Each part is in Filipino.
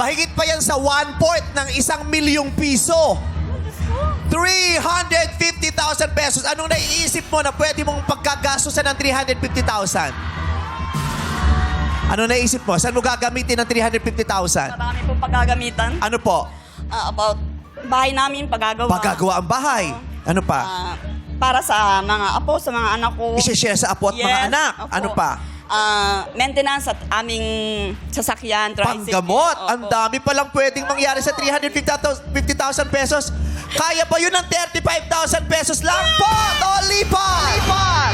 Mahigit pa yan sa 1/4 ng 1,000,000 piso. 350,000 pesos. Anong naiisip mo na pwede mong pagkagastusan ng 350,000? Ano naisip mo? Saan mo gagamitin ng 350,000? Marami pong paggagamitan. Ano po? About bahay namin, paggagawa. Paggagawa ang bahay. Ano pa? Para sa mga apo, sa mga anak ko. I-share sa apo at mga Yes, anak. opo. Ano pa? Maintenance at aming sasakyan. Tricycle. Panggamot. Opo. Ang dami palang pwedeng mangyari sa 350,000 pesos. Kaya ba yun ng 35,000 pesos lang? Pot o lipat? Lipat!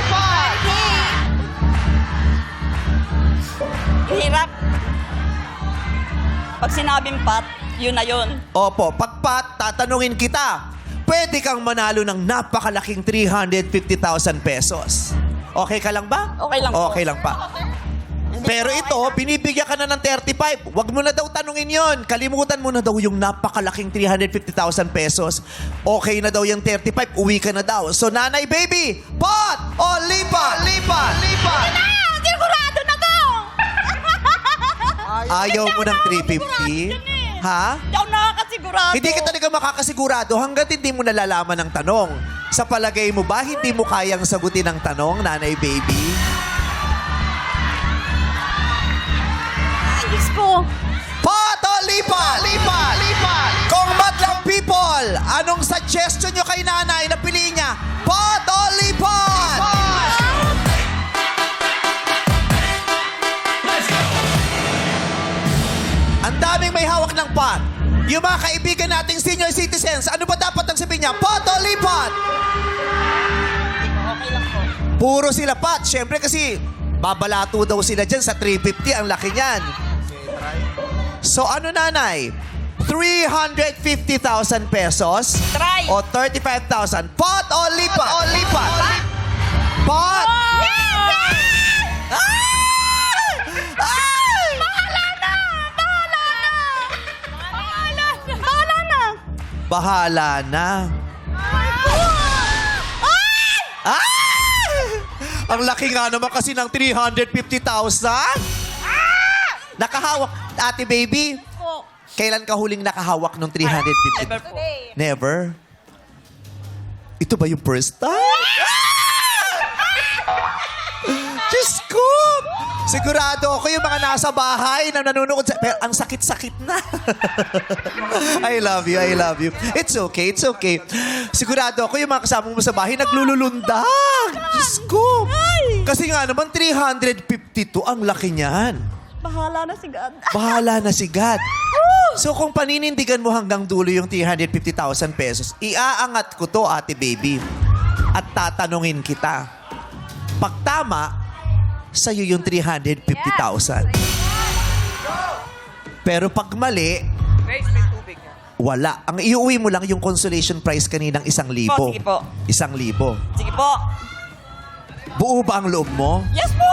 Hirap. Pag sinabing pat, yun na yun. Opo, pagpat, tatanungin kita. Pwede kang manalo ng napakalaking 350,000 pesos. Okay ka lang ba? Okay lang po. Okay lang pa. Pero ito, binibigyan ka na ng 35. Huwag mo na daw tanungin yon. Kalimutan mo na daw yung napakalaking 350,000 pesos. Okay na daw yung 35, uwi ka na daw. So, nanay baby, pot o lipat? Lipat! Lipat! Sigurado na to! Ayaw mo ng 350? Ha? Hindi ako nakakasigurado. Hindi ka talaga makakasigurado hanggat hindi mo nalalaman ang tanong. Sa palagay mo ba, hindi mo kayang sagutin ang tanong, nanay baby? Ay, Diyos ko. Pot o lipat? Lipat! Lipat! Kung madlang people, anong suggestion nyo kay nanay na piliin niya? Pot o lipat? Ang daming may hawak ng pot. Yung mga kaibigan nating senior citizens, ano ba dapat ang sabihin niya? Pot o lipat? Okay lang po. Puro sila pot. Siyempre kasi babalato daw sila dyan sa 350. Ang laki niyan. So ano nanay? 350,000 pesos? Try. O 35,000? Pot o lipat? O lipat? Pot! Bahala na. Ang laki nga naman kasi ng 350,000. Nakahawak. Ate baby, kailan ka huling nakahawak ng 350? Never po. Never? Ito ba yung first time? Diyos ko! Sigurado ako yung mga nasa bahay na nanonood sa... Pero ang sakit-sakit na. I love you, I love you. It's okay, it's okay. Sigurado ako yung mga kasama mo sa bahay naglululundag. Diyos ko! Kasi nga naman, 352, ang laki niyan. Bahala na si God. Bahala na si God. So kung paninindigan mo hanggang dulo yung 350,000 pesos, iaangat ko to, ate baby. At tatanungin kita. Pag tama, sa'yo yung 350,000. Pero pag mali, wala. Ang iuwi mo lang yung consolation prize kaninang 1,000. Po, sige po. 1,000. Sige po. Buo ba ang loob mo? Yes po!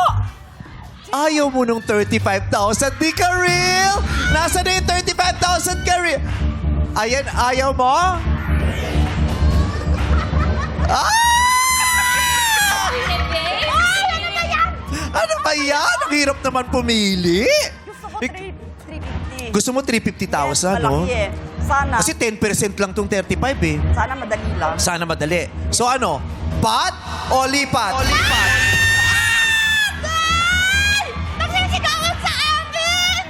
Ayaw mo nung 35,000. Di ka real? Nasa na yung 35,000 ka real? Ayan, ayaw mo? Ano ba yan? Ang hirap naman pumili. Gusto ko 350. Gusto mo 350,000, no? Malaki eh. Sana. Kasi 10% lang tong 35 eh. Sana madali lang. Sana madali. So ano? Pat o lipat? O lipat. Nagsisigawan sa amin!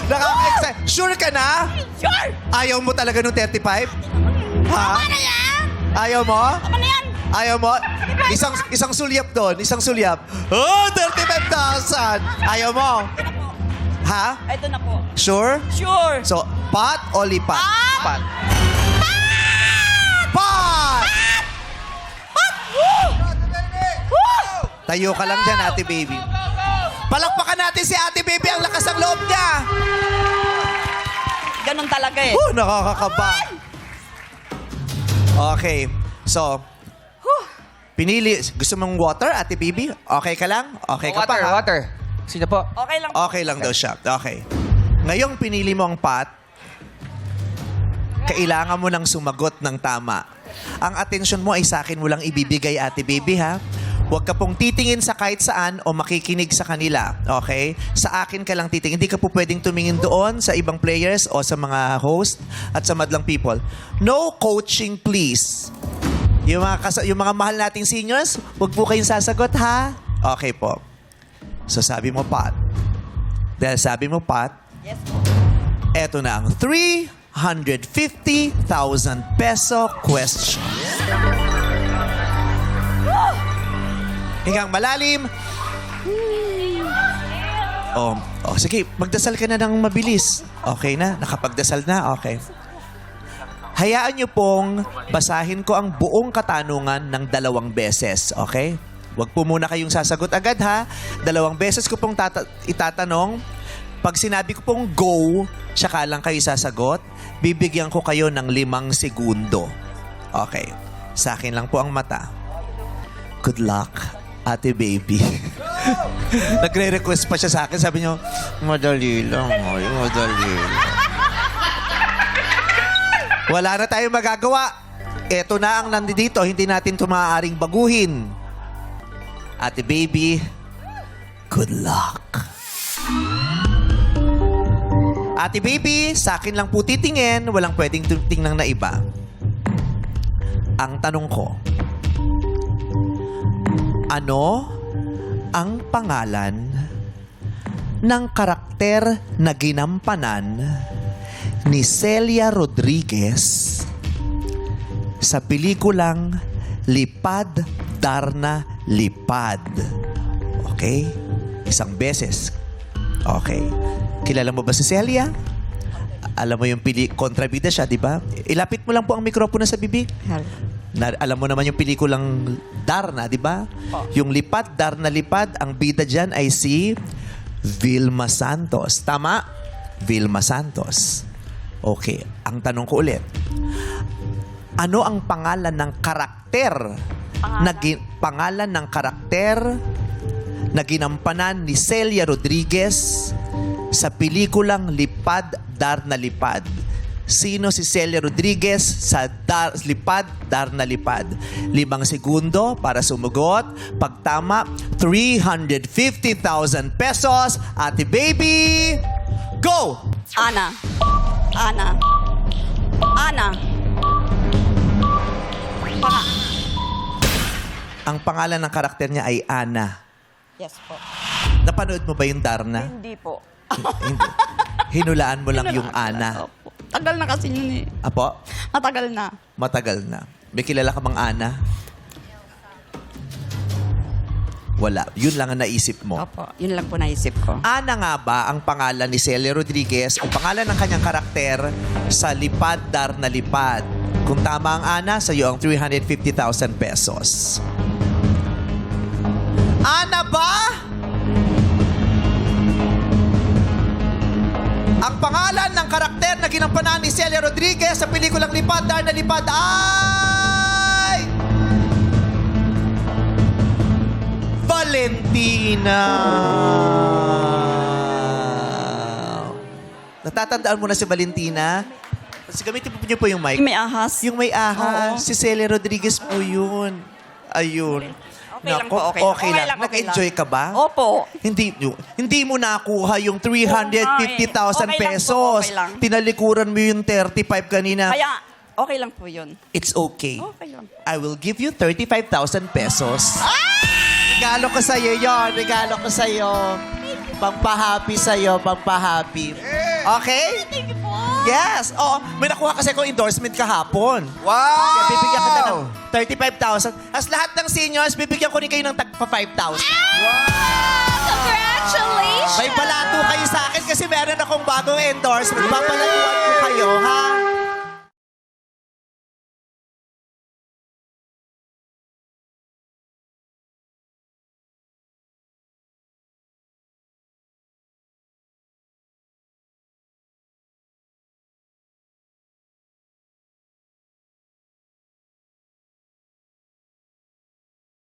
Nakaka-excite. Sure ka na? Sure! Ayaw mo talaga nung 35? Ha? Ano yan? Ayaw mo? Ano yan? Ayaw mo? Isang sulyap doon. Isang sulyap. Oh, 35,000. Ayaw mo? Ha? Ito na po. Sure? Sure! So, pat o lipat? Pat! Pat! Tayo ka lang dyan, ate baby. Palakpakan natin si ate baby. Ang lakas ng loob niya. Ganun talaga eh. Nakakakaba. Okay. So, pinili. Gusto mong water, ate baby? Okay ka lang? Okay ka pa, ha? Water. Sino po? Okay lang. Okay lang daw siya. Okay. Ngayong pinili mo ang pat, kailangan mo nang sumagot ng tama. Ang atensyon mo ay sa akin mo lang ibibigay, ate baby, ha? Huwag ka pong titingin sa kahit saan o makikinig sa kanila. Okay? Sa akin ka lang titingin. Hindi ka po pwedeng tumingin doon sa ibang players o sa mga host at sa madlang people. No coaching, please. Yung mga mahal nating seniors, huwag po kayong sasagot, ha? Okay po. So sabi mo, Pat. Dahil sabi mo, Pat, Yes po. eto na ang 350,000 peso question. Hingang malalim. Sige, magdasal ka na ng mabilis. Okay na? Nakapagdasal na? Okay. Hayaan niyo pong basahin ko ang buong katanungan ng 2 beses. Okay? Huwag po muna kayong sasagot agad, ha? 2 beses ko pong itatanong. Pag sinabi ko pong go, tsaka lang kayo sasagot, bibigyan ko kayo ng 5 segundo. Okay. Sa akin lang po ang mata. Good luck, ate baby. Nagre-request pa siya sa akin. Sabi niyo, madali lang. Madali lang. Wala na tayong magagawa. Ito na ang nandito. Hindi natin ito maaaring baguhin. Ate baby, good luck. Ate baby, sa akin lang po titingin. Walang pwedeng tingnan na iba. Ang tanong ko, ano ang pangalan ng karakter na ginampanan ni Celia Rodriguez sa pelikulang Lipad, Darna, Lipad? Okay? Isang beses. Okay. Kilala mo ba si Celia? Alam mo yung kontrabida siya, di ba? Ilapit mo lang po ang mikropono sa bibig. Alam mo naman yung pelikulang Darna, di ba? Yung Lipad, Darna, Lipad, ang bida dyan ay si Vilma Santos. Tama? Vilma Santos. Okay. Ang tanong ko ulit. Ano ang pangalan ng karakter? Pangalan ng karakter na ginampanan ni Celia Rodriguez sa pelikulang Lipad, Darna, Lipad. Sino si Celia Rodriguez sa Lipad, Darna, Lipad? 5 segundo para sumugot. Pag tama, 350,000 pesos. Ate baby, go! Ana. Ang pangalan ng karakter niya ay Ana. Yes po. Napanood mo ba yung Darna? Hindi po. Hindi. Hinulaan mo lang yung Ana. Opo. Tagal na kasi yun eh. Apo? Matagal na. Matagal na. May kilala ka bang Ana? Wala. Yun lang ang naisip mo. Opo. Yun lang po naisip ko. Ana nga ba ang pangalan ni Celia Rodriguez o pangalan ng kanyang karakter sa Lipad, Darna, Lipad? Kung tama ang Ana, sa iyo ang 350,000 pesos. Ana ba? Ang pangalan ng karakter na ginampanan ni Celia Rodriguez sa pelikulang Lipad, Darna, Lipad ay... Valentina! Natatandaan mo na si Valentina? Kasi gamitin po niyo po yung mic. May ahas. Yung may ahas. Oo. Si Celia Rodriguez po yun. Ayun. Okay lang po, okay lang. Okay lang. Nag-enjoy ka ba? Opo. Hindi mo nakuha yung 350,000 Okay pesos. lang po, okay lang. Tinalikuran mo yung 35 kanina. Kaya, okay lang po yun. It's okay. Okay lang. I will give you 35,000 pesos. Regalo ko sa'yo yun. Regalo ko sa'yo. Pagpa-happy sa'yo. Pagpa-happy. Okay? Thank you po. Yes. Oo. May nakuha kasi ako endorsement kahapon. Wow! Kaya bibigyan kita ng 35,000. As lahat ng seniors, bibigyan ko rin kayo ng tagpa 5,000. Congratulations! May palato kayo sa akin kasi meron akong bagong endorsement. Papalatuan ko kayo, ha?